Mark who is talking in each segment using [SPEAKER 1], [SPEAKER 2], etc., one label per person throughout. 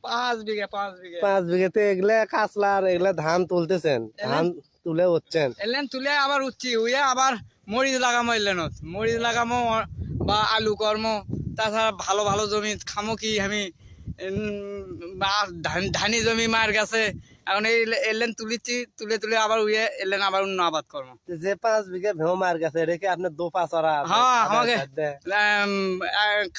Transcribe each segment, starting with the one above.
[SPEAKER 1] 5 বিঘা
[SPEAKER 2] 5 বিঘাতে এগুলা কাঁচলা আর এগুলা ধান তুলতেছেন, ধান তুলে হচ্ছেন।
[SPEAKER 1] এলেন তুলে আবার উঠছি উইয়া আবার মরিচ লাগামো এলেন মরিচ লাগামো বা আলু কর্ম তাছাড়া ভালো ভালো জমি খামো কি আমি ধানি জমি মার গেছে এখন এই এলেন তুলিছি তুলে তুলে আবার উইয়ে এলেন আবার অন্য আবাদ কর্ম।
[SPEAKER 2] যে 5 বিঘা ভেউ মার গেছে এটা কি আপনার দোপাচরা?
[SPEAKER 1] হ্যাঁ আমাকে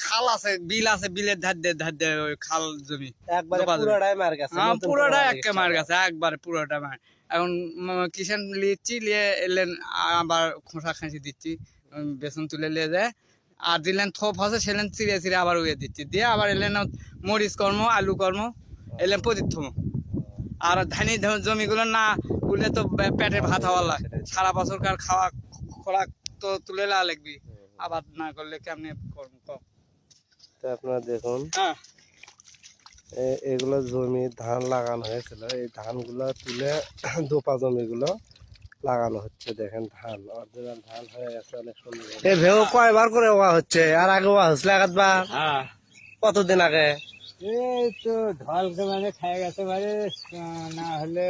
[SPEAKER 1] খাল আছে বিল আছে, বিলের ধার দিয়ে ওই খাল জমি
[SPEAKER 2] একবারে পুরোটাই মার গেছে?
[SPEAKER 1] হ্যাঁ পুরোটাই একে মার গেছে, একবারে পুরোটা মার। এখন কিষান লিচ্ছি লিয়ে এলেন আবার খোসা খাঁচি দিচ্ছি, বেসন তুলে নিয়ে যায় আর দিলেন থোপ আছে সেলেন চিড়ে চিড়ে আবার উয়ে দিচ্ছি দিয়ে আবার এলেন মরিচ কর্ম আলু কর্ম এলেন প্রতিথম। আর ধানি জমিগুলো না উলে তো পেটে ভাত হওয়া লাগে, সারা বছরকার খাওয়া খোরাক তো তুলে নেওয়া লাগবি, আবাদ না করলে কেমনি করবো।
[SPEAKER 2] তো আপনারা দেখুন
[SPEAKER 1] হ্যাঁ
[SPEAKER 2] এগুলো জমি ধান লাগানো হয়েছিল, এই ধানগুলো তুলে দোপা জমিগুলো লাগানো হচ্ছে। দেখেন ধান অরিজিনাল ধান হয়ে গেছে, অনেক সুন্দর। এই ভেউ কয়বার করে ওয়া হচ্ছে? আর আগে ওয়া হচ্ছিল একবার?
[SPEAKER 1] হ্যাঁ
[SPEAKER 2] কতদিন আগে?
[SPEAKER 1] এই তো ঢলকে মানে খাই গেছে মানে না হলে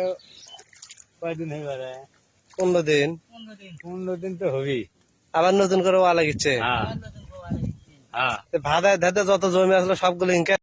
[SPEAKER 1] কয়দিন হয়ে পারে?
[SPEAKER 2] 15 দিন।
[SPEAKER 1] 15 দিন তো হবেই।
[SPEAKER 2] আবার নতুন করে ওয়া লাগিচ্ছে?
[SPEAKER 1] হ্যাঁ
[SPEAKER 2] ভাদায় ধাতে যত জমি আসলো সবগুলো ইনকা